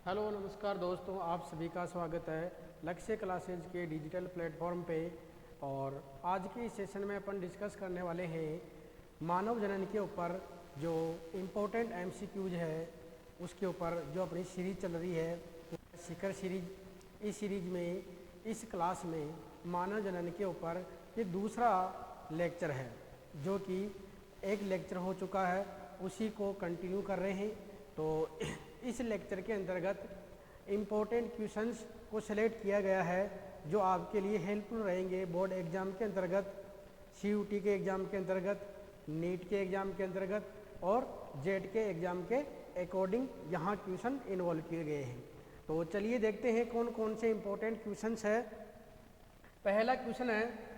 Hello नमस्कार दोस्तों, आप सभी का स्वागत है लक्ष्य क्लासेज के डिजिटल प्लेटफॉर्म पे। और आज के इस सेशन में अपन डिस्कस करने वाले हैं मानव जनन के ऊपर जो इम्पोर्टेंट एमसीक्यूज है उसके ऊपर जो अपनी सीरीज चल रही है शिखर सीरीज। इस सीरीज में इस क्लास में मानव जनन के ऊपर ये दूसरा लेक्चर है, जो कि एक लेक्चर हो चुका है, उसी को कंटिन्यू कर रहे हैं। तो इस लेक्चर के अंतर्गत इम्पोर्टेंट क्वेश्चंस को सेलेक्ट किया गया है जो आपके लिए हेल्पफुल रहेंगे बोर्ड एग्ज़ाम के अंतर्गत, सीयूटी के एग्ज़ाम के अंतर्गत, नीट के एग्ज़ाम के अंतर्गत और जेट के एग्ज़ाम के अकॉर्डिंग यहाँ क्वेश्चन इन्वॉल्व किए गए हैं। तो चलिए देखते हैं कौन कौन से इम्पोर्टेंट क्वेश्चंस है। पहला क्वेश्चन है,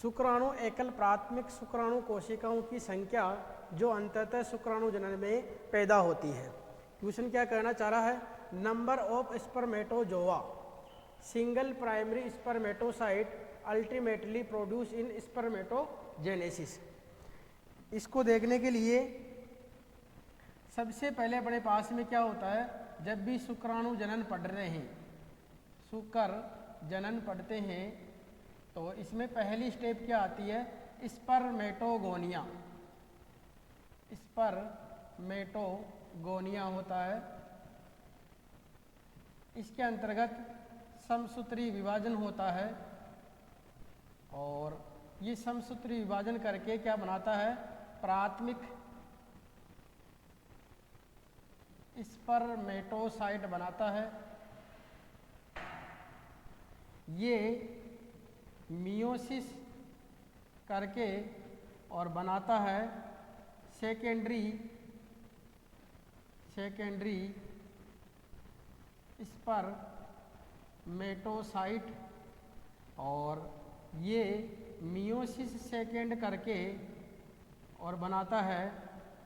शुक्राणु एकल प्राथमिक शुक्राणु कोशिकाओं की संख्या जो अंततः शुक्राणु जनन में पैदा होती है। क्वेश्चन क्या कहना चाह रहा है, number of spermatozoa single primary spermatocyte ultimately produce in spermatogenesis. इसको देखने के लिए सबसे पहले अपने पास में क्या होता है, जब भी शुक्राणु जनन पढ़ रहे हैं, शुक्र जनन पढ़ते हैं, तो इसमें पहली स्टेप क्या आती है, स्पर्मेटोगोनिया। स्पर्मेटोगोनिया होता है। इसके अंतर्गत समसूत्री विभाजन होता है और ये समसूत्री विभाजन करके क्या बनाता है, प्राथमिक स्पर्मेटोसाइट बनाता है। ये मियोसिस करके और बनाता है सेकेंडरी स्पर्मेटोसाइट, और ये मियोसिस सेकेंड करके और बनाता है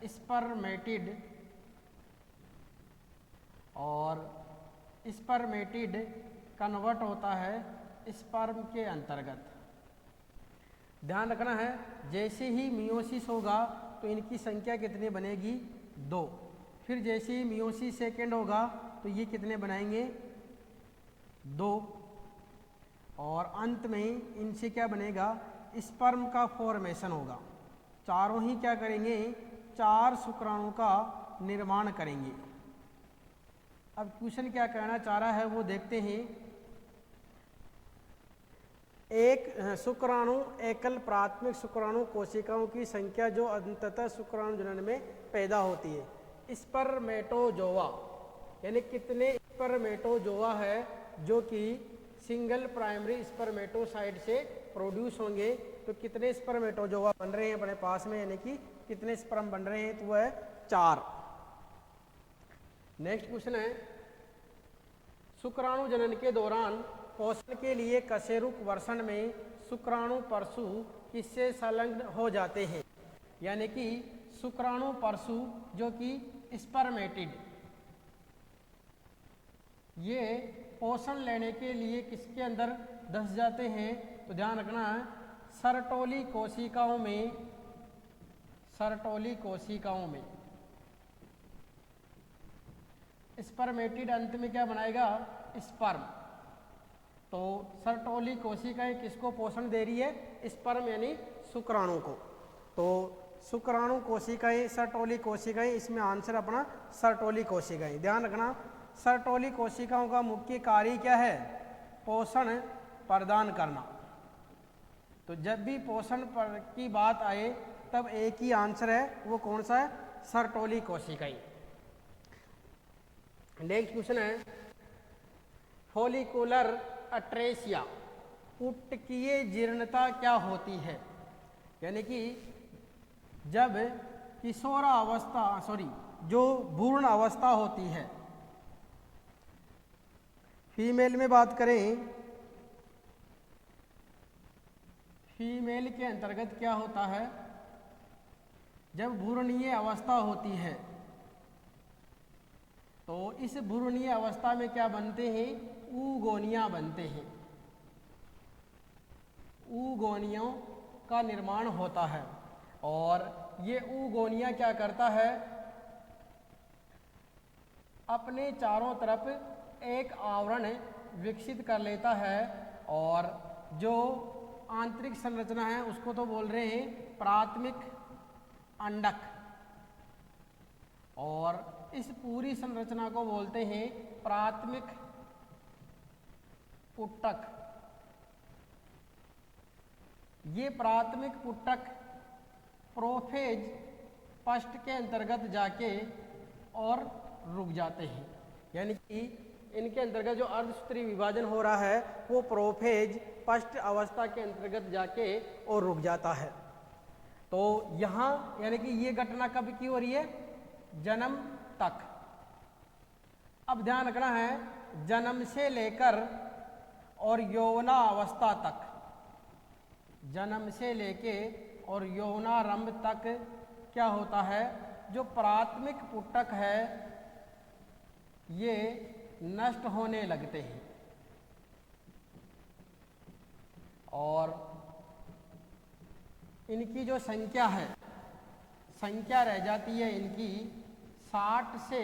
स्पर्मेटिड, और स्पर्मेटिड कन्वर्ट होता है स्पर्म के अंतर्गत। ध्यान रखना है, जैसे ही मियोसिस होगा तो इनकी संख्या कितनी बनेगी, 2। फिर जैसे ही मियोसिस सेकेंड होगा तो ये कितने बनाएंगे, 2। और अंत में इनसे क्या बनेगा, स्पर्म का फॉर्मेशन होगा। चारों ही क्या करेंगे, 4 शुक्राणु का निर्माण करेंगे। अब क्वेश्चन क्या कहना चाह रहा है वो देखते हैं। एक शुक्राणु एकल प्राथमिक शुक्राणु कोशिकाओं की संख्या जो अंततः शुक्राणु जनन में पैदा होती है। स्पर्मेटोजोआ यानी कितने स्पर्मेटोजोआ है जो कि सिंगल प्राइमरी स्पर्मेटोसाइट से प्रोड्यूस होंगे। तो कितने स्पर्मेटोजोआ बन रहे हैं अपने पास में, यानी कि कितने स्पर्म बन रहे हैं, तो वह है 4। नेक्स्ट क्वेश्चन है, शुक्राणु जनन के दौरान पोषण के लिए कशेरुक वर्षण में शुक्राणु परशु किससे संलग्न हो जाते हैं। यानी कि शुक्राणु परशु जो कि स्पर्मेटिड, ये पोषण लेने के लिए किसके अंदर धस जाते हैं, तो ध्यान रखना है सर्टोली कोशिकाओं में स्पर्मेटिड अंत में क्या बनाएगा, स्पर्म। तो सर्टोली कोशिकाएं किसको पोषण दे रही है, स्पर्म यानी शुक्राणु को। तो शुक्राणु कोशिकाएं, सर्टोली कोशिकाएं, इसमें आंसर अपना सर्टोली कोशिकाएं। ध्यान रखना, सर्टोली कोशिकाओं का मुख्य कार्य क्या है, पोषण प्रदान करना। तो जब भी पोषण पर की बात आए तब एक ही आंसर है, वो कौन सा है, सर्टोली कोशिकाएं। नेक्स्ट क्वेश्चन है, फॉलिकुलर अट्रेसिया पुटकीय जीर्णता क्या होती है। यानी कि जब जो भ्रूण अवस्था होती है, फीमेल में बात करें, फीमेल के अंतर्गत क्या होता है, जब भ्रूणीय अवस्था होती है तो इस भ्रूणीय अवस्था में क्या बनते हैं, ऊगोनिया बनते हैं। ऊगोनियों का निर्माण होता है और ये ऊगोनिया क्या करता है, अपने चारों तरफ एक आवरण विकसित कर लेता है और जो आंतरिक संरचना है उसको तो बोल रहे हैं प्राथमिक अंडक, और इस पूरी संरचना को बोलते हैं प्राथमिक पुट्टक। ये प्राथमिक पुट्टक प्रोफेज पस्ट के अंतर्गत जाके और रुक जाते हैं, यानी कि इनके अंतर्गत जो अर्धसूत्री विभाजन हो रहा है वो प्रोफेज पस्ट अवस्था के अंतर्गत जाके और रुक जाता है। तो यहाँ यानी कि ये घटना कब की हो रही है? जन्म तक। अब ध्यान रखना है, जन्म से लेकर और यौवनावस्था तक, जन्म से लेके और यौवनारंभ तक क्या होता है, जो प्राथमिक पुट्टक है ये नष्ट होने लगते हैं और इनकी जो संख्या है, संख्या रह जाती है इनकी 60 से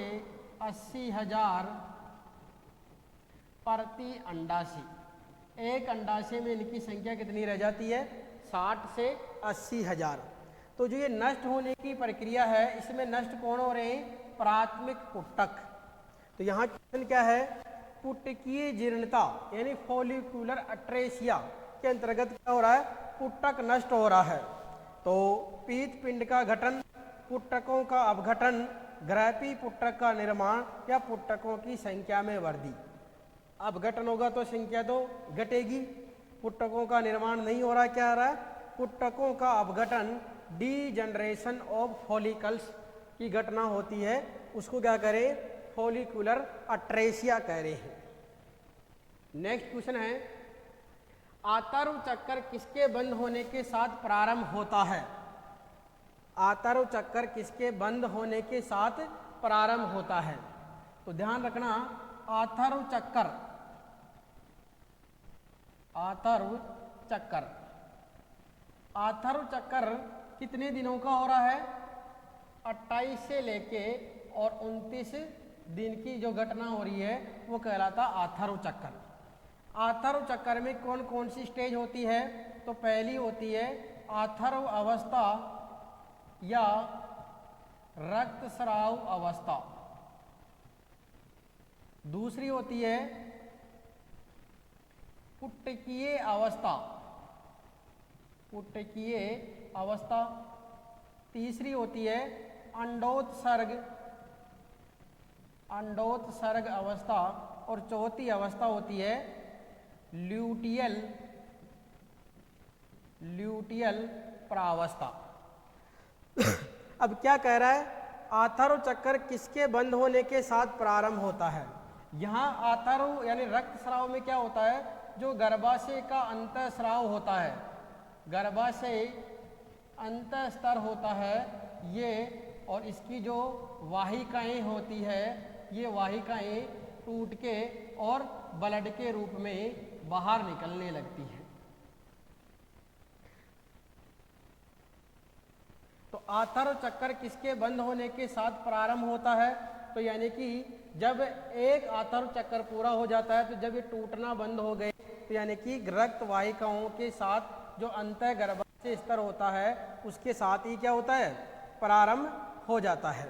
80 हजार प्रति अंडाशय। एक अंडाशय में इनकी संख्या कितनी रह जाती है? 60 से 80 हजार। तो जो ये नष्ट होने की प्रक्रिया है इसमें नष्ट कौन हो रहे हैं? प्राथमिक पुट्टक। तो यहाँ क्वेश्चन क्या है? पुट्टकीय जीर्णता यानी फॉलिकुलर अट्रेसिया के अंतर्गत क्या हो रहा है? पुट्टक नष्ट हो रहा है। तो पीत पिंड का गठन, पुट्टकों का अपघटन, ग्रैपी पुट्टक का निर्माण या पुट्टकों की संख्या में वृद्धि। अपघटन होगा तो संख्या तो घटेगी, पुट्टकों का निर्माण नहीं हो रहा, क्या हो रहा है? पुट्टकों का अपघटन, डीजनरेशन ऑफ फॉलिकल्स की घटना होती है, उसको क्या करें? फॉलिकुलर अट्रेसिया कह रहे हैं। नेक्स्ट क्वेश्चन है, आतर्व चक्कर किसके बंद होने के साथ प्रारंभ होता है? आतर्व चक्कर किसके बंद होने के साथ प्रारंभ होता है? तो ध्यान रखना, आतर्व चक्कर, आतर्व चक्कर, आतर्व चक्कर कितने दिनों का हो रहा है? 28 से लेके और 29 दिन की जो घटना हो रही है वो कहलाता आतर्व चक्कर। आतर्व चक्कर में कौन कौन सी स्टेज होती है? तो पहली होती है आतर्व अवस्था या रक्तस्राव अवस्था, दूसरी होती है पुट्टकीय अवस्था, पुट्टकीय अवस्था, तीसरी होती है अंडोत्सर्ग, अंडोत्सर्ग अवस्था, और चौथी अवस्था होती है ल्यूटियल, ल्यूटियल प्रावस्था। अब क्या कह रहा है? आतर्व चक्कर किसके बंद होने के साथ प्रारंभ होता है? यहाँ आतर्व यानी रक्तस्राव में क्या होता है? जो गर्भाशय का अंतःस्राव होता है, गर्भाशय अंतःस्तर होता है ये, और इसकी जो वाहिकाएं होती है ये वाहिकाएं टूट के और ब्लड के रूप में बाहर निकलने लगती है। तो आतर्व चक्कर किसके बंद होने के साथ प्रारंभ होता है? तो यानी कि जब एक आतर्व चक्कर पूरा हो जाता है, तो जब ये टूटना बंद हो गए, तो यानी कि रक्त वाहिकाओं के साथ जो अंतः गर्भाशय स्तर होता है उसके साथ ही क्या होता है? प्रारंभ हो जाता है।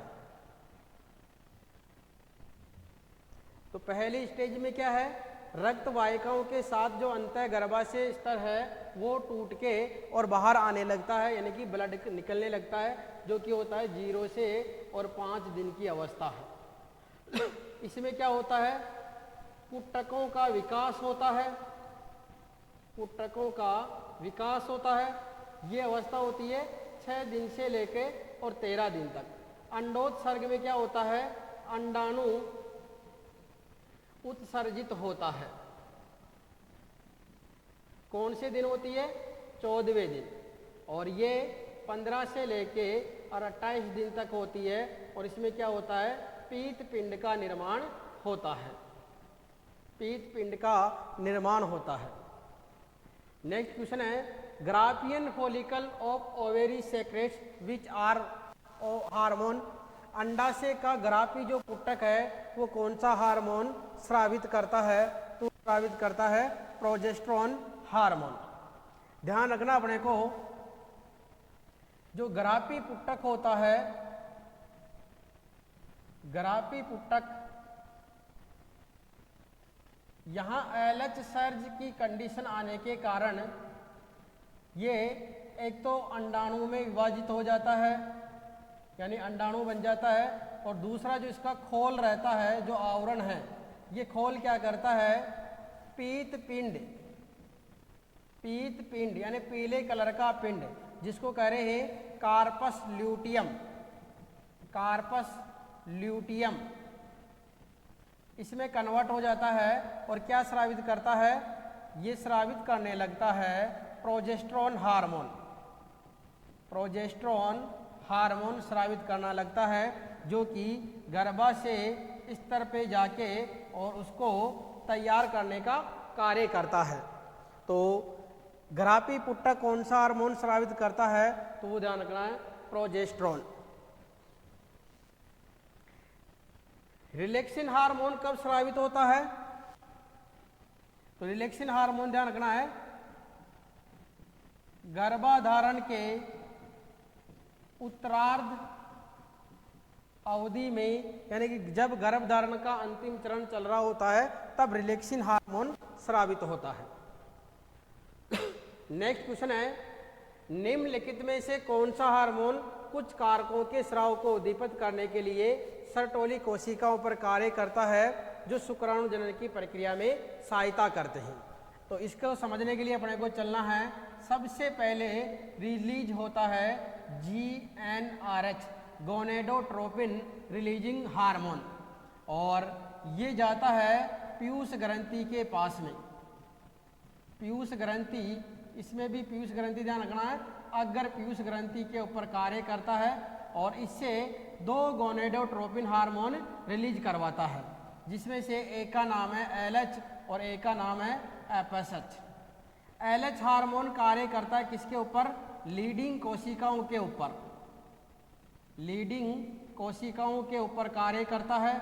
तो पहली स्टेज में क्या है? रक्त वाहिकाओं के साथ जो अंतः गर्भाशय स्तर है वो टूट के और बाहर आने लगता है, यानी कि ब्लड निकलने लगता है, जो कि होता है 0 से और 5 दिन की अवस्था है। इसमें क्या होता है? पुट्टकों का विकास होता है, पुट्टकों का विकास होता है। ये अवस्था होती है 6 दिन से लेके और 13 दिन तक। अंडोत्सर्ग में क्या होता है? अंडाणु उत्सर्जित होता है। कौन से दिन होती है? 14वें दिन, और ये 15 से लेके और 28 दिन तक होती है, और इसमें क्या होता है? पीत पिंड का निर्माण होता है, पीत पिंड का निर्माण होता है। नेक्स्ट क्वेश्चन है, Graafian follicle of ovary secretes which are hormone अंडाशय का ग्रापी जो पुटक है वो कौन सा हार्मोन स्रावित करता है? तो स्रावित करता है प्रोजेस्टेरोन हार्मोन। ध्यान रखना अपने को, जो ग्रापी पुटक होता है, ग्रापी पुटक, यहां LH सर्ज की कंडीशन आने के कारण ये एक तो अंडाणु में विभाजित हो जाता है, यानी अंडाणु बन जाता है, और दूसरा जो इसका खोल रहता है, जो आवरण है, ये खोल क्या करता है? पीत पिंड, पीत पिंड यानी पीले कलर का पिंड, जिसको कह रहे हैं कार्पस ल्यूटियम, कार्पस ल्यूटियम, इसमें कन्वर्ट हो जाता है और क्या स्रावित करता है? ये स्रावित करने लगता है प्रोजेस्टेरोन हार्मोन, प्रोजेस्टेरोन हार्मोन स्रावित करना लगता है, जो कि गर्भाशय स्तर पे जाके और उसको तैयार करने का कार्य करता है। तो ग्रापी पुटक कौन सा हार्मोन स्रावित करता है? तो वो ध्यान रखना है, प्रोजेस्टेरोन। रिलैक्सिन हार्मोन कब स्रावित होता है? तो रिलैक्सिन हार्मोन ध्यान रखना है, गर्भाधारण के उत्तरार्ध अवधि में, यानी कि जब गर्भधारण का अंतिम चरण चल रहा होता है तब रिलैक्सिन हार्मोन स्रावित होता है। नेक्स्ट क्वेश्चन है, निम्नलिखित में से कौन सा हार्मोन कुछ कारकों के स्राव को उद्दीपित करने के लिए सर्टोली कोशिकाओं पर कार्य करता है, जो शुक्राणु जनन की प्रक्रिया में सहायता करते हैं? तो इसको समझने के लिए अपने को चलना है, सबसे पहले रिलीज होता है GnRH, गोनेडोट्रोपिन रिलीजिंग हार्मोन, और ये जाता है पीयूष ग्रंथि के पास में, पीयूष ग्रंथि, इसमें भी पीयूष ग्रंथि ध्यान रखना है, अग्र पीयूष ग्रंथि के ऊपर कार्य करता है और इससे 2 गोनेडोट्रोपिन हार्मोन रिलीज करवाता है, जिसमें से एक का नाम है LH और एक का नाम है FSH। LH हार्मोन कार्य करता है किसके ऊपर? लीडिंग कोशिकाओं के ऊपर, लीडिंग कोशिकाओं के ऊपर कार्य करता है,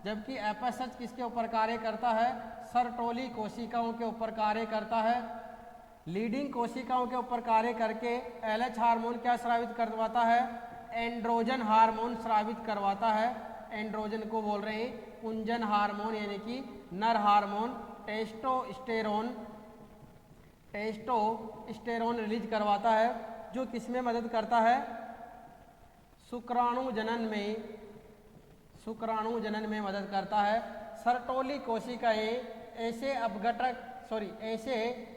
जबकि FSH किसके ऊपर कार्य करता है? सर्टोली कोशिकाओं के ऊपर कार्य करता है। लीडिंग कोशिकाओं के ऊपर कार्य करके LH हार्मोन क्या स्रावित करवाता है? एंड्रोजन हार्मोन स्रावित करवाता है। एंड्रोजन को बोल रहे हैं पुंजन हार्मोन, यानी कि नर हार्मोन। टेस्टोस्टेरोन, टेस्टोस्टेरोन रिलीज करवाता है, जो किसमें मदद करता है? शुक्राणु जनन में, शुक्राणु जनन में मदद करता है। सर्टोली कोशिकाएं ऐसे अपघटक ऐसे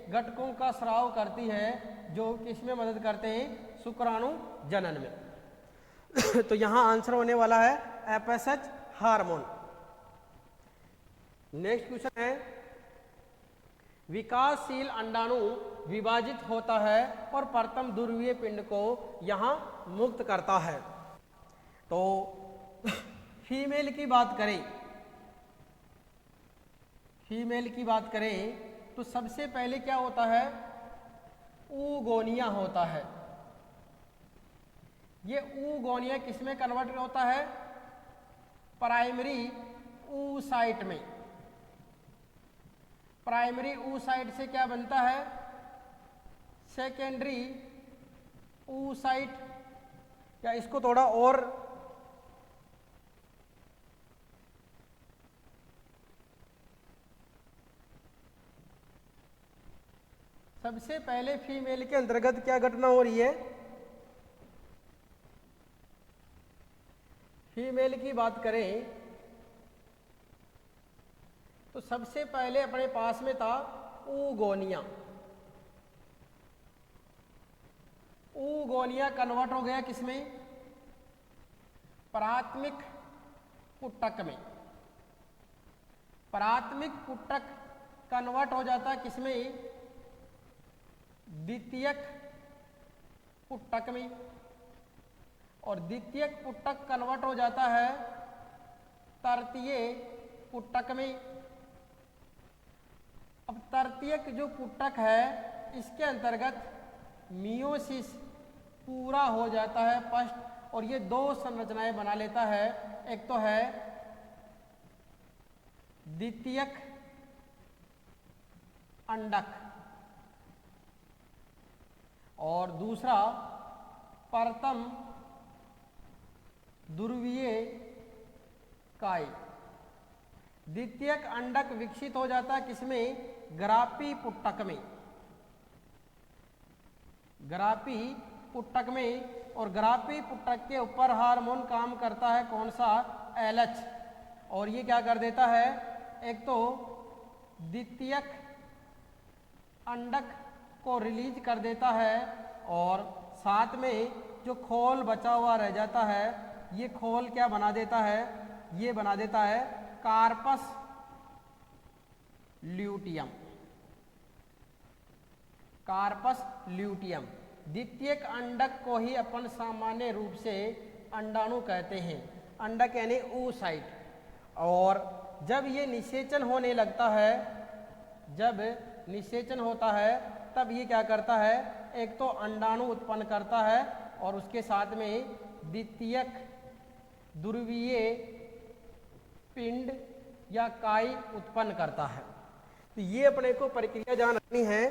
घटकों का स्राव करती है जो किसमें मदद करते हैं? शुक्राणु जनन में। तो यहां आंसर होने वाला है FSH हार्मोन। नेक्स्ट क्वेश्चन है, विकासशील अंडाणु विभाजित होता है और प्रथम ध्रुवीय पिंड को यहां मुक्त करता है। तो फीमेल की बात करें, फीमेल की बात करें तो सबसे पहले क्या होता है? ऊगोनिया होता है। ये ऊगोनिया किसमें कन्वर्ट होता है? प्राइमरी ऊसाइट में। प्राइमरी ऊसाइट से क्या बनता है? सेकेंडरी ऊसाइट, या इसको थोड़ा और सबसे पहले फीमेल के अंतर्गत क्या घटना हो रही है? फीमेल की बात करें तो सबसे पहले अपने पास में था ऊगोनिया। ऊगोनिया कन्वर्ट हो गया किसमें? प्राथमिक पुटक में। प्राथमिक पुटक कन्वर्ट हो जाता है किसमें? द्वितीयक पुटक में। और द्वितीयक पुटक कन्वर्ट हो जाता है तृतीय पुटक में। अब तृतीयक जो पुटक है इसके अंतर्गत मियोसिस पूरा हो जाता है, फर्स्ट और ये दो संरचनाएं बना लेता है। एक तो है द्वितीयक अंडक और दूसरा प्रथम ध्रुवीय काई। द्वितीयक अंडक विकसित हो जाता है किसमें? ग्रापी पुट्टक में, ग्रापी पुट्टक में। और ग्रापी पुट्टक के ऊपर हार्मोन काम करता है कौन सा? LH। और ये क्या कर देता है? एक तो द्वितीयक अंडक को रिलीज कर देता है और साथ में जो खोल बचा हुआ रह जाता है, ये खोल क्या बना देता है? ये बना देता है कार्पस ल्यूटियम। Corpus luteum. द्वितीयक अंडक को ही अपन सामान्य रूप से अंडाणु कहते हैं। अंडक यानी oocyte। और जब ये निषेचन होने लगता है, जब निषेचन होता है तब ये क्या करता है? एक तो अंडाणु उत्पन्न करता है और उसके साथ में द्वितीयक ध्रुवीय पिंड या काई उत्पन्न करता है। तो ये अपने को प्रक्रिया जान रखनी है।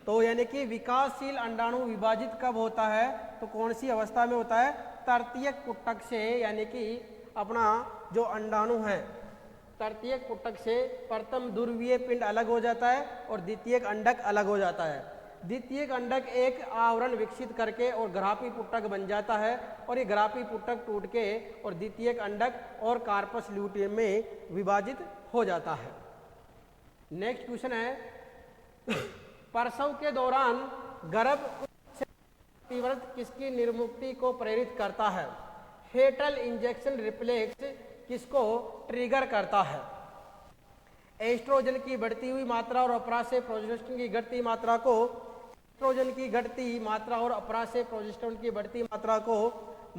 तो यानी कि विकासशील अंडाणु विभाजित कब होता है? तो कौन सी अवस्था में होता है? तृतीयक पुट्टक से, यानी कि अपना जो अंडाणु है तृतीयक पुट्टक से प्रथम ध्रुवीय पिंड अलग हो जाता है और द्वितीयक अंडक अलग हो जाता है। द्वितीयक अंडक एक आवरण विकसित करके और ग्रापी पुट्टक बन जाता है और ये ग्रापी पुट्टक टूट के और द्वितीयक अंडक और कार्पस ल्यूटियम में विभाजित हो जाता है। नेक्स्ट क्वेश्चन है, प्रसव के दौरान गर्भ से तीव्रता किसकी निर्मुक्ति को प्रेरित करता है? फेटल इंजेक्शन रिफ्लेक्स किसको ट्रिगर करता है? एस्ट्रोजन की बढ़ती हुई मात्रा और अपराध से प्रोजेस्टेरोन की घटती मात्रा को, एस्ट्रोजन की घटती मात्रा और अपराध से प्रोजेस्टेरोन की बढ़ती मात्रा को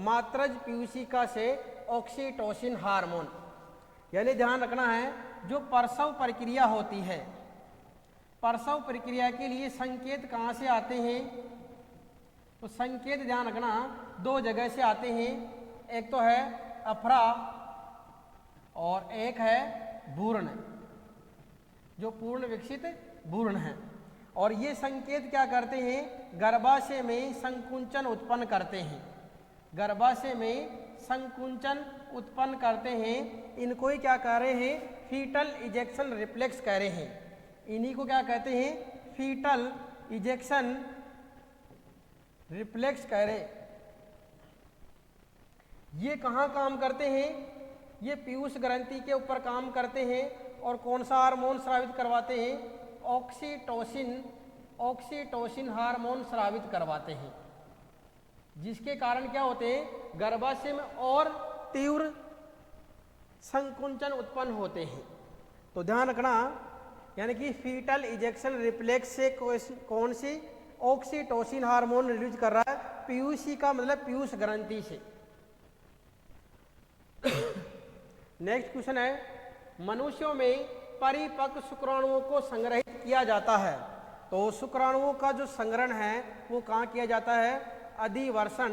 मात्रज पीयूषिका से ऑक्सीटोसिन हार्मोन। यानी ध्यान रखना है, जो प्रसव प्रक्रिया होती है, प्रसव प्रक्रिया के लिए संकेत कहाँ से आते हैं? तो संकेत ध्यान रखना दो जगह से आते हैं। एक तो है अफरा और एक है भ्रूण, जो पूर्ण विकसित भ्रूण है। और ये संकेत क्या करते हैं? गर्भाशय में संकुंचन उत्पन्न करते हैं, गर्भाशय में संकुंचन उत्पन्न करते हैं। इनको ही क्या कह रहे हैं? फीटल इजेक्शन रिफ्लेक्स कह रहे हैं। इन्हीं को क्या कहते हैं? फीटल इजेक्शन रिफ्लेक्स कह रहे। ये कहाँ काम करते हैं? ये पीयूष ग्रंथि के ऊपर काम करते हैं और कौन सा हार्मोन स्रावित करवाते हैं? ऑक्सीटोसिन, ऑक्सीटोसिन हार्मोन स्रावित करवाते हैं, जिसके कारण क्या होते हैं? गर्भाशय में और तीव्र संकुंचन उत्पन्न होते हैं। तो ध्यान रखना, यानी कि फीटल इजेक्शन रिफ्लेक्स से कौन सी? ऑक्सीटोसिन हार्मोन रिलीज कर रहा है, पीयूषी का मतलब पीयूष ग्रंथि से। नेक्स्ट क्वेश्चन है, मनुष्यों में परिपक्व शुक्राणुओं को संग्रहित किया जाता है। तो शुक्राणुओं का जो संग्रहण है वो कहाँ किया जाता है? अधिवर्षण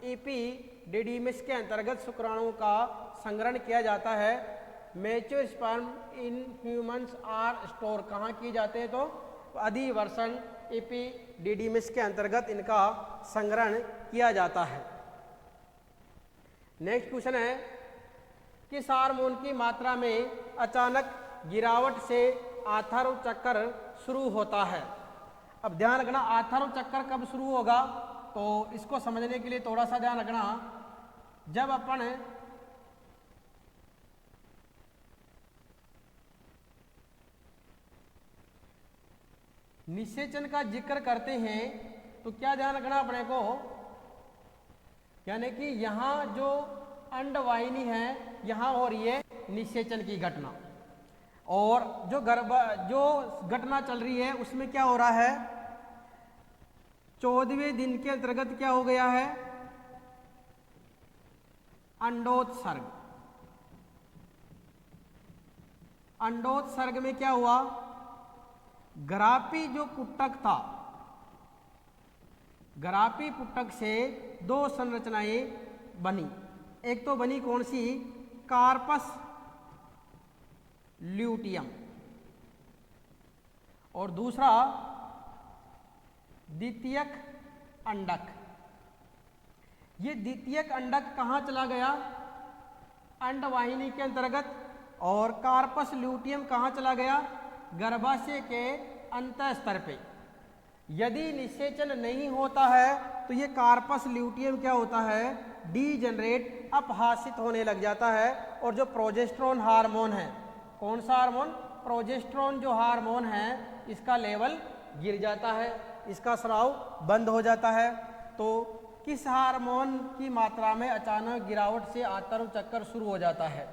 एपिडिडीमिस के अंतर्गत शुक्राणुओं का संग्रहण किया जाता है। Mature sperm in humans are store कहाँ किए जाते हैं? तो अधिवर्षण एपिडिडीमिस के अंतर्गत इनका संग्रहण किया जाता है। नेक्स्ट क्वेश्चन है, किस हार्मोन की मात्रा में अचानक गिरावट से आथर्व चक्र शुरू होता है? अब ध्यान रखना, आथर्व चक्र कब शुरू होगा? तो इसको समझने के लिए थोड़ा सा ध्यान रखना, जब अपन निषेचन का जिक्र करते हैं तो क्या ध्यान रखना अपने को, यानी कि यहाँ जो अंडवाहिनी है यहाँ हो रही है निषेचन की घटना, और जो घटना चल रही है उसमें क्या हो रहा है? 14वें दिन के अंतर्गत क्या हो गया है? अंडोत्सर्ग। अंडोत्सर्ग में क्या हुआ? ग्रापी जो पुट्टक था, ग्राफी पुटक से दो संरचनाएं बनी। एक तो बनी कौन सी, कार्पस ल्यूटियम, और दूसरा द्वितीयक अंडक। ये द्वितीयक अंडक कहाँ चला गया, अंडवाहिनी के अंतर्गत, और कार्पस ल्यूटियम कहाँ चला गया, गर्भाशय के अंतः स्तर पे। यदि निषेचन नहीं होता है तो ये कार्पस ल्यूटियम क्या होता है, डीजनरेट, अपहासित होने लग जाता है, और जो प्रोजेस्टेरोन हार्मोन है, कौन सा हार्मोन, प्रोजेस्टेरोन जो हार्मोन है, इसका लेवल गिर जाता है, इसका स्राव बंद हो जाता है। तो किस हार्मोन की मात्रा में अचानक गिरावट से आतर्व चक्कर शुरू हो जाता है,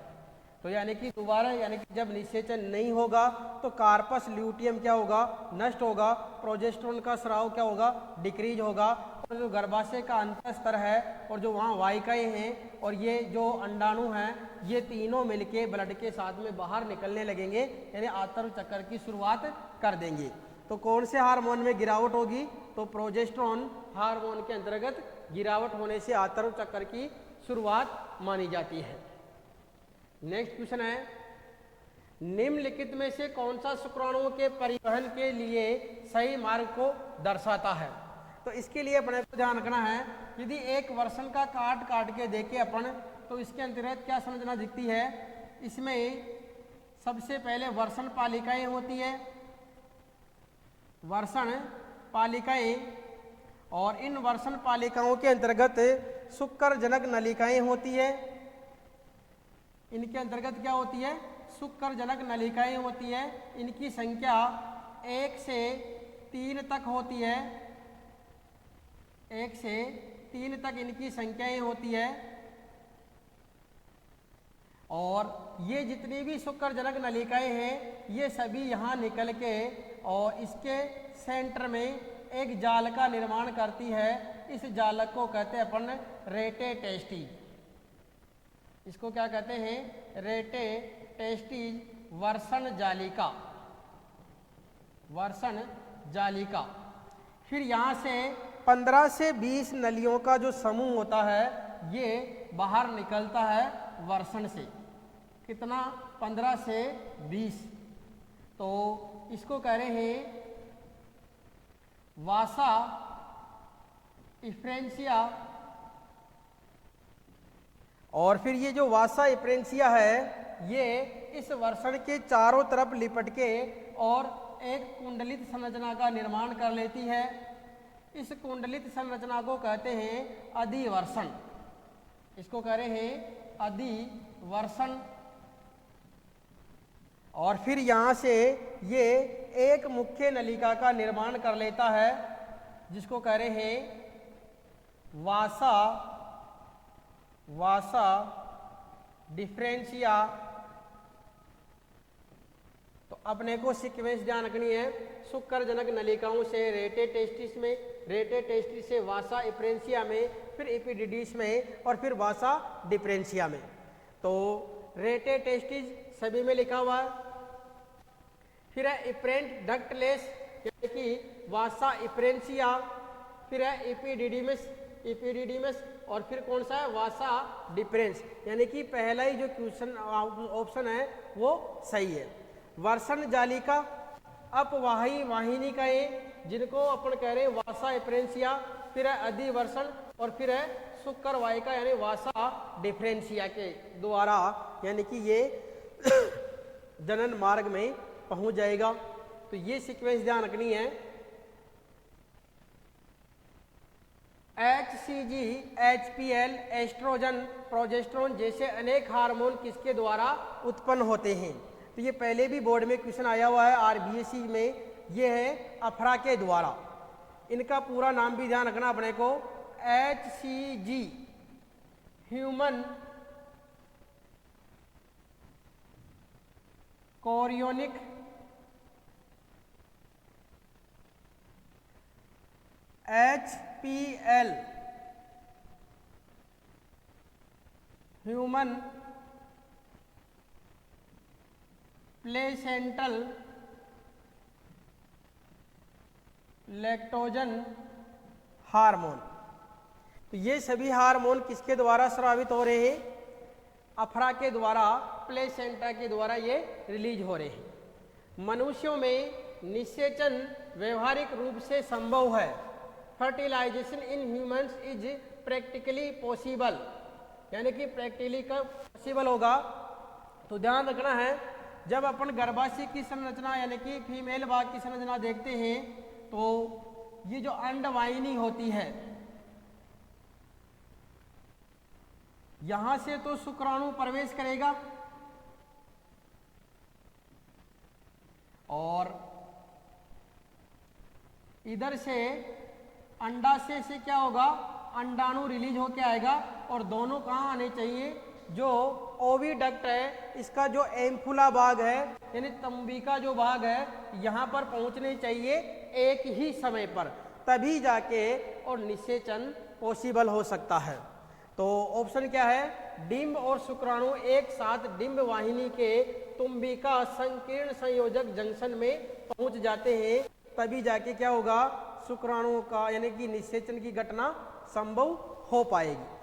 तो यानी कि दोबारा, यानी कि जब निषेचन नहीं होगा तो कार्पस ल्यूटियम क्या होगा, नष्ट होगा, प्रोजेस्टेरोन का स्राव क्या होगा, डिक्रीज होगा, और जो गर्भाशय का अंत स्तर है और जो वहाँ वाहिकाएं हैं और ये जो अंडाणु हैं, ये तीनों मिलके ब्लड के साथ में बाहर निकलने लगेंगे, यानी आतर्व चक्कर की शुरुआत कर देंगे। तो कौन से हार्मोन में गिरावट होगी, तो प्रोजेस्टेरोन हार्मोन के अंतर्गत गिरावट होने से आतर्व चक्कर की शुरुआत मानी जाती है। नेक्स्ट क्वेश्चन है, निम्नलिखित में से कौन सा शुक्राणुओं के परिवहन के लिए सही मार्ग को दर्शाता है। तो इसके लिए अपने को ध्यान रखना है, यदि एक वर्षन का काट काट के देखे अपन, तो इसके अंतर्गत क्या संरचना दिखती है, इसमें सबसे पहले वर्षण पालिकाएं होती है, वर्षण पालिकाएं, और इन वर्षण पालिकाओं के अंतर्गत शुक्र जनक नलिकाएं होती है। इनके अंतर्गत क्या होती है, शुक्र जनक नलिकाएं होती है। इनकी संख्या 1 से 3 तक होती है, 1 से 3 तक इनकी संख्याएं होती है। और ये जितनी भी शुक्र जनक नलिकाएं हैं, ये सभी यहाँ निकल के और इसके सेंटर में एक जाल का निर्माण करती है। इस जालक को कहते हैं अपन रेटे टेस्टीज। इसको क्या कहते हैं, रेटे टेस्टीज वर्षण जालिका, वर्षण जालिका। फिर यहाँ से 15 से 20 नलियों का जो समूह होता है, ये बाहर निकलता है वर्षण से। कितना, 15 से 20। तो इसको कह रहे हैं वासा इफ्रेंसिया। और फिर ये जो वासा इफ्रेंसिया है, ये इस वर्षण के चारों तरफ लिपट के और एक कुंडलित संरचना का निर्माण कर लेती है। इस कुंडलित संरचना को कहते हैं अधिवर्षण। इसको कह रहे हैं अधिवर्षण। और फिर यहाँ से ये एक मुख्य नलिका का निर्माण कर लेता है, जिसको कह रहे हैं वासा, वासा डिफरेंशिया। तो अपने को सीक्वेंस ध्यान रखनी है, शुक्र जनक नलिकाओं से रेटे टेस्टिस में, रेटे टेस्टिस से वासा इफ्रेंशिया में, फिर एपिडिडिस में, और फिर वासा डिफरेंशिया में। तो रेटे टेस्टिस सभी में लिखा हुआ है। फिर है इप्रेंट डक्टलेस, यानी कि वासा इफ्रेंशिया। फिर है एपिडिडिमस, एपिडिडिमस, और फिर कौन सा है, वासा डिफरेंस। यानी कि पहला ही जो क्वेश्चन ऑप्शन है वो सही है। वर्षण जालिका अपवाही वाहिनिकाएं, जिनको अपन कह रहे हैं वासा इफ्रेंशिया। फिर है अधिवर्षण, और फिर है शुक्र वाहिका यानी वासा डिफरेंशिया के द्वारा, यानी कि ये जनन मार्ग में पहुंच जाएगा। तो ये सीक्वेंस ध्यान रखनी है। HCG, HPL, एस्ट्रोजन, प्रोजेस्टेरोन जैसे अनेक हार्मोन किसके द्वारा उत्पन्न होते हैं। तो ये पहले भी बोर्ड में क्वेश्चन आया हुआ है RBSc में, ये है अफरा के द्वारा। इनका पूरा नाम भी ध्यान रखना अपने को, HCG human chorionic HPL human placental lactogen hormone. तो ये सभी हार्मोन किसके द्वारा स्रावित हो रहे हैं? अफरा के द्वारा, प्लेसेंटा के द्वारा ये रिलीज हो रहे हैं। मनुष्यों में निषेचन व्यवहारिक रूप से संभव है। Fertilisation in humans is practically possible, यानी कि प्रैक्टिकली कब पॉसिबल होगा? तो ध्यान रखना है, जब अपन गर्भाशय की संरचना यानी कि फीमेल भाग की संरचना देखते हैं तो ये जो अंडवाहिनी होती है, यहां से तो शुक्राणु प्रवेश करेगा और इधर से अंडाशय से क्या होगा? अंडाणु रिलीज होके आएगा और दोनों कहाँ आने चाहिए? जो ओविडक्ट है, इसका जो एम्फुला भाग है यानी तंबिका जो भाग है, यहाँ पर पहुंचने चाहिए एक ही समय पर, तभी जाके और निषेचन पॉसिबल हो सकता है। तो ऑप्शन क्या है? डिंब और शुक्राणु एक साथ डिंब वाहिनी के तुम्बिका संकीर्ण संयोजक जंक्शन में पहुंच जाते हैं, तभी जाके क्या होगा? शुक्राणुओं का यानी कि निषेचन की घटना संभव हो पाएगी।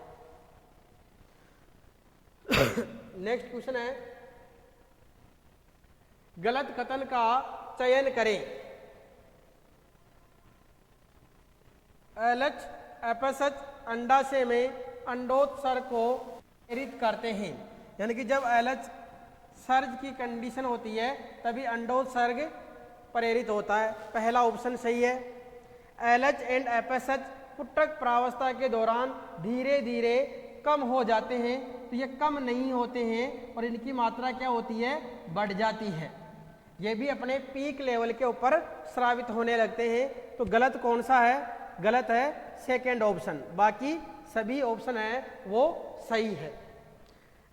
नेक्स्ट क्वेश्चन है, गलत कथन का चयन करें। एलएच एपेसच अंडाशय में अंडोत्सर्ग को प्रेरित करते हैं, यानी कि जब एलएच सर्ज की कंडीशन होती है तभी अंडोत्सर्ग प्रेरित होता है। पहला ऑप्शन सही है। एलएच एंड एपेसच पुटक प्रावस्था के दौरान धीरे धीरे कम हो जाते हैं, तो ये कम नहीं होते हैं और इनकी मात्रा क्या होती है? बढ़ जाती है। ये भी अपने पीक लेवल के ऊपर स्रावित होने लगते हैं। तो गलत कौन सा है? गलत है सेकेंड ऑप्शन, बाकी सभी ऑप्शन है वो सही है।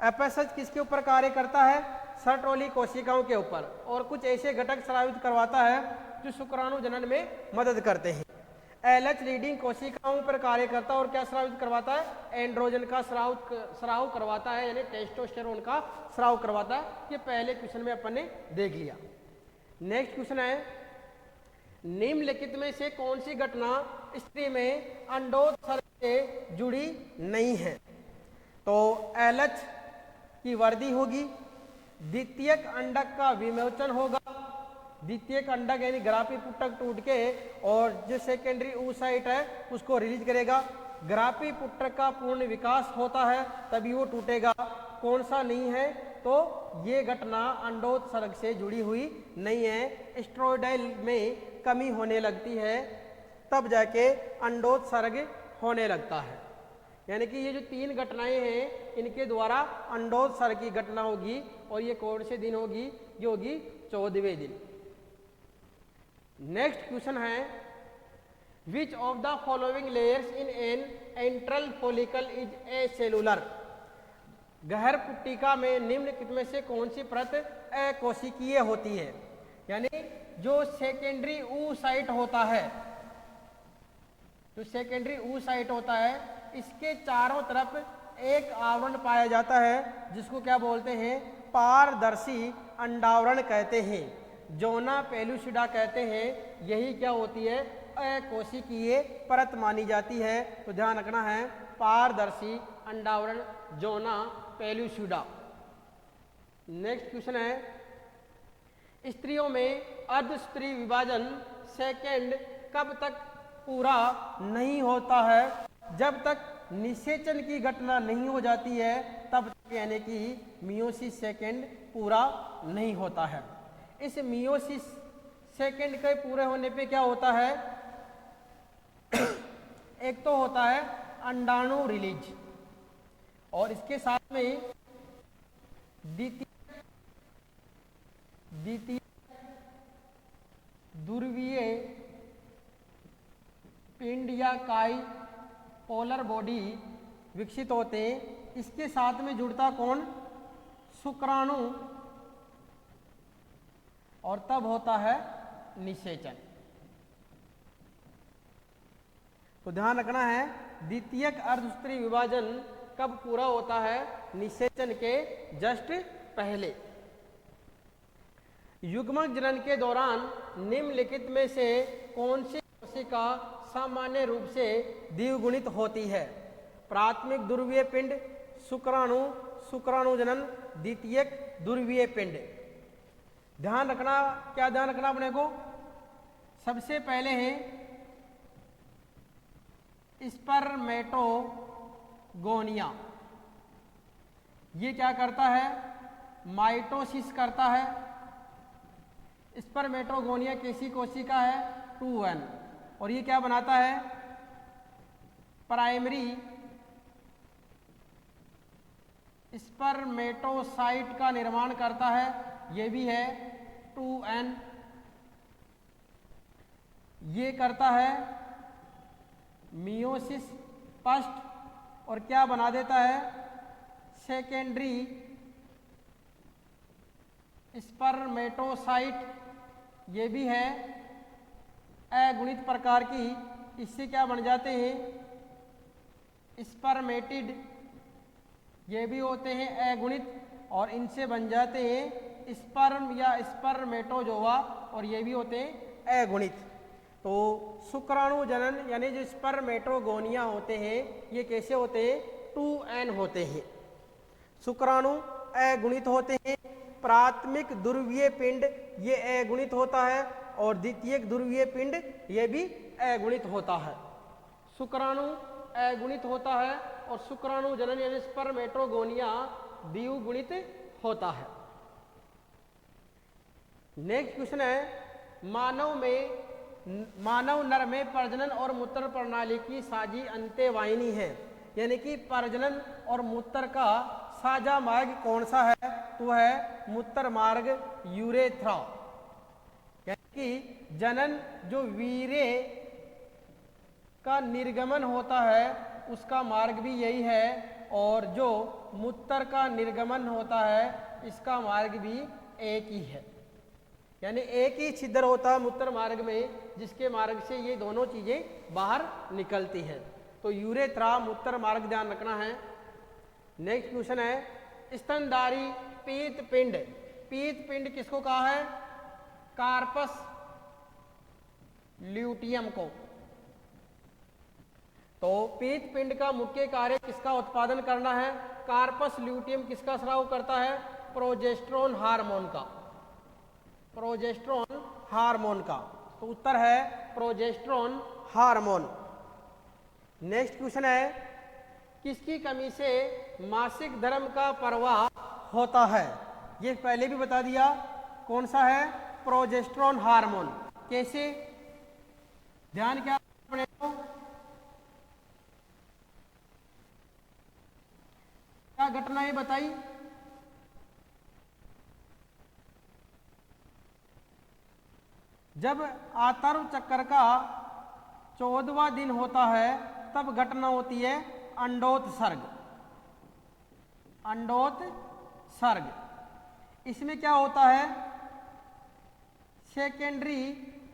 एपेसच किसके ऊपर कार्य करता है? सर्टोली कोशिकाओं के ऊपर, और कुछ ऐसे घटक स्रावित करवाता है जो शुक्राणु जनन में मदद करते हैं। एलएच लीडिंग कोशिकाओं पर कार्य करता है और क्या स्रावित करवाता है? एंड्रोजन का स्राव करवाता है, यानी टेस्टोस्टेरोन का स्राव करवाता है। ये पहले क्वेश्चन में अपन ने देख लिया। नेक्स्ट क्वेश्चन है, निम्नलिखित में से कौन सी घटना स्त्री में अंडोत्सर्ग से जुड़ी नहीं है? तो एलएच की वृद्धि होगी, द्वितीयक अंडक का विमोचन होगा, द्वितीयक अंडक यानी ग्राफी पुटक टूट के और जो सेकेंडरी oocyte है उसको रिलीज करेगा। ग्राफी पुटक का पूर्ण विकास होता है तभी वो टूटेगा। कौन सा नहीं है? तो ये घटना अंडोत्सर्ग से जुड़ी हुई नहीं है। एस्ट्रोडाइल में कमी होने लगती है तब जाके अंडोत्सर्ग होने लगता है। यानी कि ये जो तीन घटनाएं हैं इनके द्वारा अंडोत्सर्ग की घटना होगी, और ये कौन से दिन होगी? ये होगी 14वें दिन। नेक्स्ट क्वेश्चन है, which of the following layers in an enteral follicle is a cellular? गहर पुट्टिका में निम्नलिखित में से कौन सी परत अकोशिकीय होती है? यानी जो सेकेंडरी oocyte होता है, जो सेकेंडरी oocyte होता है, इसके चारों तरफ एक आवरण पाया जाता है जिसको क्या बोलते हैं? पारदर्शी अंडावरण कहते हैं, जोना पेलुसिडा कहते हैं। यही क्या होती है? अकोशिकीय परत मानी जाती है। तो ध्यान रखना है, पारदर्शी अंडावरण जोना पेलुसिडा। नेक्स्ट क्वेश्चन है, स्त्रियों में अर्धस्त्री विभाजन सेकेंड कब तक पूरा नहीं होता है? जब तक निषेचन की घटना नहीं हो जाती है तब तक, यानी कि मियोसिस सेकेंड पूरा नहीं होता है। इस मियोसिस सेकेंड के पूरे होने पे क्या होता है? एक तो होता है अंडाणु रिलीज, और इसके साथ में द्वितीय ध्रुवीय पिंड या काई पोलर बॉडी विकसित होते हैं। इसके साथ में जुड़ता कौन? शुक्राणु, और तब होता है निषेचन। तो ध्यान रखना है, द्वितीयक अर्धस्त्री विभाजन कब पूरा होता है? निषेचन के जस्ट पहले। युग्मक जनन के दौरान निम्नलिखित में से कौन सी कोशिका सामान्य रूप से द्विगुणित होती है। प्राथमिक ध्रुवीय पिंड शुक्राणु, शुक्राणुजनन, द्वितीयक ध्रुवीय पिंड। ध्यान रखना, क्या ध्यान रखना अपने को? सबसे पहले है स्पर्मेटोगोनिया। ये क्या करता है? माइटोसिस करता है। स्पर्मेटोगोनिया कैसी कोशिका है? 2n। और ये क्या बनाता है? प्राइमरी स्पर्मेटोसाइट का निर्माण करता है। ये भी है 2n। ये करता है मियोसिस फर्स्ट और क्या बना देता है? Secondary spermatocyte. ये भी है अगुणित प्रकार की। इससे क्या बन जाते हैं? स्पर्मेटिड। ये भी होते हैं अगुणित और इनसे बन जाते हैं स्पर्म या स्पर्मेटोजोआ और ये भी होते हैं अगुणित। तो शुक्राणु जनन यानी जो स्पर्मेटोगोनिया होते हैं ये कैसे होते हैं? 2n होते हैं। शुक्राणु अगुणित होते हैं। प्राथमिक ध्रुवीय पिंड ये अगुणित होता है और द्वितीयक ध्रुवीय पिंड ये भी अगुणित होता है। शुक्राणु अगुणित होता है और शुक्राणु जनन यानी स्पर्मेटोगोनिया द्विगुणित होता है। नेक्स्ट क्वेश्चन है, मानव नर में प्रजनन और मूत्र प्रणाली की साझी अंत्यवाहिनी है, यानी कि प्रजनन और मूत्र का साझा मार्ग कौन सा है? तो है मूत्र मार्ग, यूरेथ्रा। यानी कि जनन जो वीर्य का निर्गमन होता है उसका मार्ग भी यही है और जो मूत्र का निर्गमन होता है इसका मार्ग भी एक ही है। यानी एक ही छिद्र होता है मूत्र मार्ग में जिसके मार्ग से ये दोनों चीजें बाहर निकलती हैं। तो यूरेथ्रा मूत्र मार्ग ध्यान रखना है। नेक्स्ट क्वेश्चन है, स्तनधारी पीत पिंड। पीत पिंड किसको कहा है? कार्पस ल्यूटियम को। तो पीत पिंड का मुख्य कार्य किसका उत्पादन करना है? कार्पस ल्यूटियम किसका स्राव करता है? प्रोजेस्टेरोन हार्मोन का। प्रोजेस्टेरोन हार्मोन का। तो उत्तर है प्रोजेस्टेरोन हार्मोन। नेक्स्ट क्वेश्चन है, किसकी कमी से मासिक धर्म का प्रवाह होता है? ये पहले भी बता दिया। कौन सा है? Progesterone hormone. कैसे? ध्यान क्या पड़ेगा? क्या घटना ये बताई? जब आतर्व चक्र का 14वां दिन होता है तब घटना होती है अंडोत्सर्ग। अंडोत्सर्ग इसमें क्या होता है? सेकेंडरी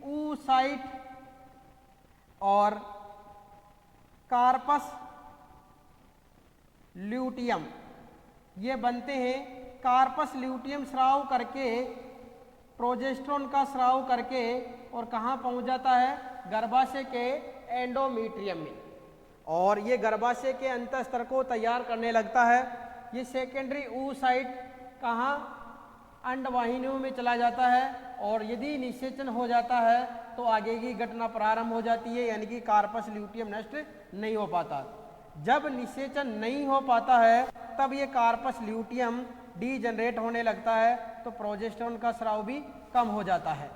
oocyte और कार्पस ल्यूटियम ये बनते हैं। कार्पस ल्यूटियम स्राव करके प्रोजेस्टेरोन का स्राव करके और कहाँ पहुंच जाता है? गर्भाशय के एंडोमीट्रियम में और ये गर्भाशय के अंतःस्तर को तैयार करने लगता है। ये सेकेंडरी oocyte कहाँ? अंडवाहिनियों में चला जाता है और यदि निषेचन हो जाता है तो आगे की घटना प्रारंभ हो जाती है, यानी कि कार्पस ल्यूटियम नष्ट नहीं हो पाता। जब निषेचन नहीं हो पाता है तब ये कार्पस ल्यूटियम डीजनरेट होने लगता है तो प्रोजेस्टेरोन का स्राव भी कम हो जाता है।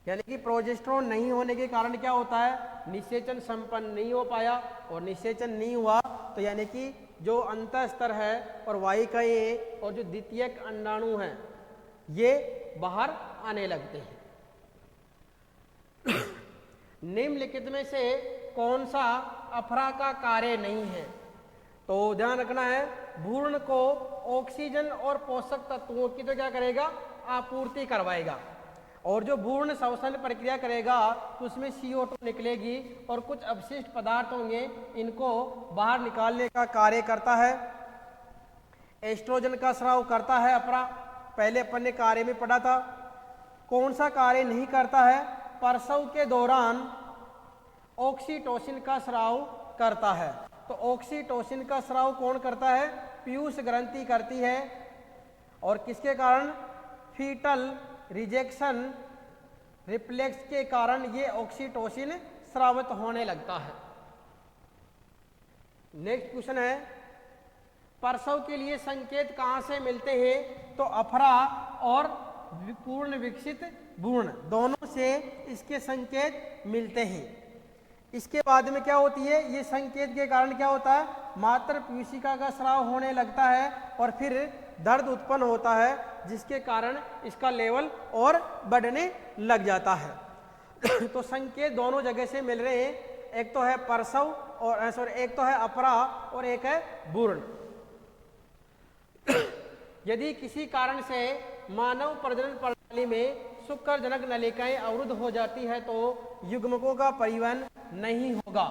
यानी कि प्रोजेस्टेरोन नहीं होने के कारण क्या होता है? निषेचन संपन्न नहीं हो पाया और निषेचन नहीं हुआ तो यानी कि जो अंतःस्तर है और वाहिकाएं और जो द्वितीयक अंडाणु हैं ये बाहर आने लगते हैं। निम्नलिखित में से कौन सा अफरा का कार्य नहीं है? तो ध्यान रखना है, भ्रूण को ऑक्सीजन और पोषक तत्वों की तो क्या करेगा? आपूर्ति करवाएगा और जो भ्रूण श्वसन प्रक्रिया करेगा तो उसमें CO2 निकलेगी और कुछ अवशिष्ट पदार्थ होंगे, इनको बाहर निकालने का कार्य करता है। एस्ट्रोजन का स्राव करता है अफरा, पहले अपन ने कार्य में पढ़ा था। कौन सा कार्य नहीं करता है? प्रसव के दौरान ऑक्सीटोसिन का स्राव करता है। तो ऑक्सीटोसिन का स्राव कौन करता है? पीयूष ग्रंथि करती है। और किसके कारण? फीटल रिजेक्शन रिफ्लेक्स के कारण ये ऑक्सीटोसिन स्रावित होने लगता है। नेक्स्ट क्वेश्चन है, प्रसव के लिए संकेत कहाँ से मिलते हैं? तो अफरा और पूर्ण विकसित भ्रूण दोनों से इसके संकेत मिलते हैं। इसके बाद में क्या होती है? ये संकेत के कारण क्या होता है? मात्र पीयूषिका का स्राव होने लगता है और फिर दर्द उत्पन्न होता है, जिसके कारण इसका लेवल और बढ़ने लग जाता है। तो संकेत दोनों जगह से मिल रहे हैं, एक तो है प्रसव और एक तो है अपरा और एक है भ्रूण। यदि किसी कारण से मानव प्रजनन प्रणाली में शुक्रजनक नलिकाएं अवरुद्ध हो जाती है तो युग्मकों का परिवहन नहीं होगा।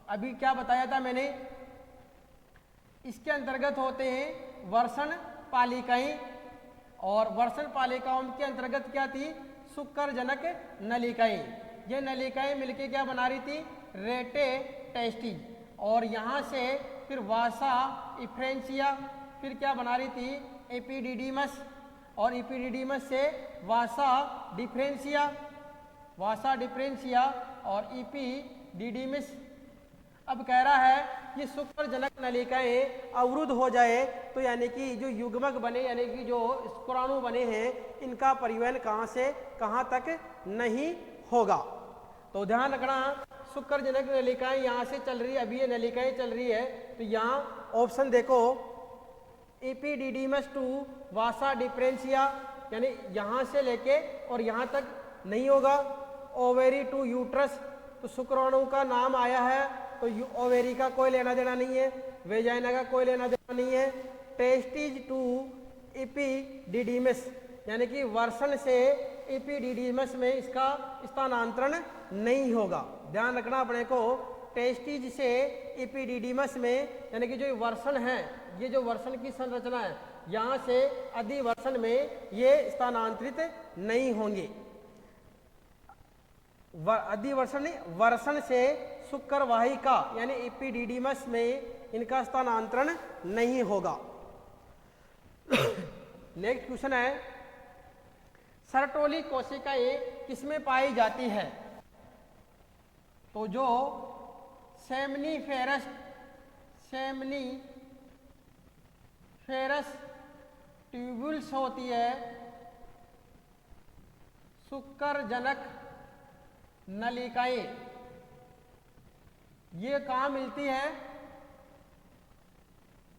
अभी क्या बताया था मैंने? इसके अंतर्गत होते हैं वर्षण पालिकाएं, और वर्षण पालिकाओं के अंतर्गत क्या थी? शुक्रजनक नलिकाएं। ये नलिकाएं मिलके क्या बना रही थी? रेटे टेस्टिज। और यहाँ से फिर वासा इफ्रेंसिया, फिर क्या बना रही थी? एपिडिडीमस, और एपिडिडीमस से वासा डिफरेंशिया, वासा डिफरेंशिया और एपिडिडीमस। अब कह रहा है ये शुक्रजनक नलिकाएं अवरुद्ध हो जाए तो यानी कि जो युग्मक बने यानी कि जो शुक्राणु बने हैं इनका परिवहन कहाँ से कहाँ तक नहीं होगा। तो ध्यान रखना, शुक्रजनक नलिकाएं यहाँ से चल रही है, अभी ये नलिकाएं चल रही है, तो यहाँ ऑप्शन देखो एपिडिडीमस टू वासा डिफरेंशिया, यानी यहाँ से लेके और यहाँ तक नहीं होगा। ओवेरी टू यूट्रस, तो शुक्राणु का नाम आया है तो ओवेरी का कोई लेना देना नहीं है, वेजाइना का कोई लेना देना नहीं है। टेस्टिज टू एपिडिडीमस, यानी कि वर्षण से एपिडिडीमस में इसका स्थानांतरण नहीं होगा। ध्यान रखना अपने को, टेस्टिज से एपिडिडीमस में यानी कि जो वर्षण है, ये जो वर्षण की संरचना है, यहाँ से अधिवर्षण में ये स्थानांतरित नहीं होंगे। अधिवर्षण नहीं, वर्षण से शुक्रवाहिका यानी एपिडिडीमस में इनका स्थानांतरण नहीं होगा। नेक्स्ट क्वेश्चन है, सर्टोली कोशिकाएं किसमें पाई जाती है? तो जो सेमनीफेरस ट्यूब्यूल्स होती है, शुक्रजनक नलिकाएं, ये कहाँ मिलती है?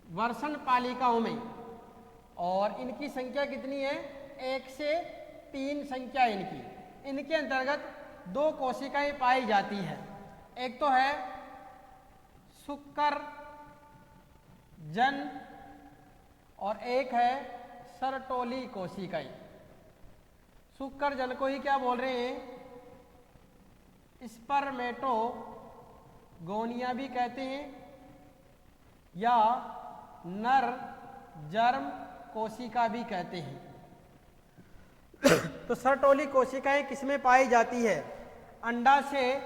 वर्षण पालिकाओं में। और इनकी संख्या कितनी है? 1 से 3 संख्या इनकी। इनके अंतर्गत 2 कोशिकाएं पाई जाती है, एक तो है शुक्र जन और एक है सर्टोली कोशिकाएं। शुक्र जन को ही क्या बोल रहे हैं? स्पर्मेटोगोनिया भी कहते हैं या नर जर्म कोशिका भी कहते हैं। तो सर्टोली कोशिकाएं किसमें पाई जाती है? अंडाशय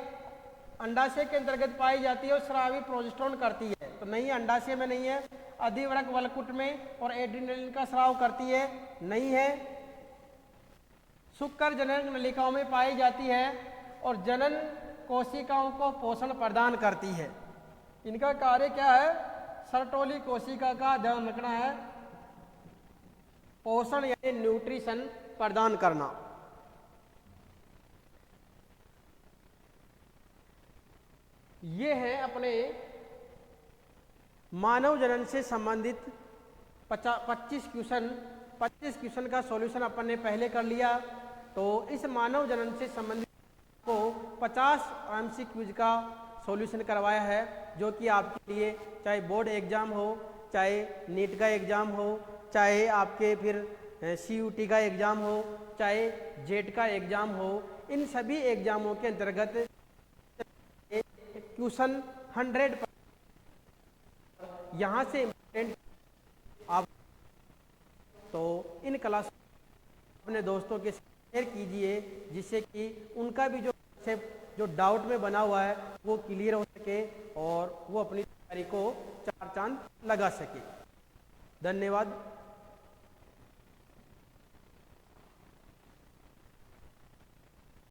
के अंतर्गत पाई जाती है और स्रावी प्रोजेस्टेरोन करती है। तो नहीं, अंडाशय में नहीं है। अधिवृक्क वलकुट में और एड्रिनलिन का स्राव करती है, नहीं है। शुक्रजनक नलिकाओं में पाई जाती है और जनन कोशिकाओं को पोषण प्रदान करती है। इनका कार्य क्या है? सर्टोली कोशिका का ध्यान रखना है, पोषण यानी न्यूट्रिशन प्रदान करना। ये है अपने मानव जनन से संबंधित 25 क्वेश्चन का सॉल्यूशन अपन ने पहले कर लिया। तो इस मानव जनन से संबंधित को 50 MCQs का सॉल्यूशन करवाया है, जो कि आपके लिए चाहे बोर्ड एग्जाम हो, चाहे नीट का एग्जाम हो, चाहे आपके फिर CUT का एग्जाम हो, चाहे जेट का एग्जाम हो, इन सभी एग्जामों के अंतर्गत क्वेश्चन 100 यहाँ से इम्पोर्टेंट आप तो इन क्लास अपने दोस्तों के शेयर कीजिए, जिससे कि उनका भी जो जो डाउट में बना हुआ है वो क्लियर हो सके और वो अपनी तैयारी को चार चांद लगा सके। धन्यवाद।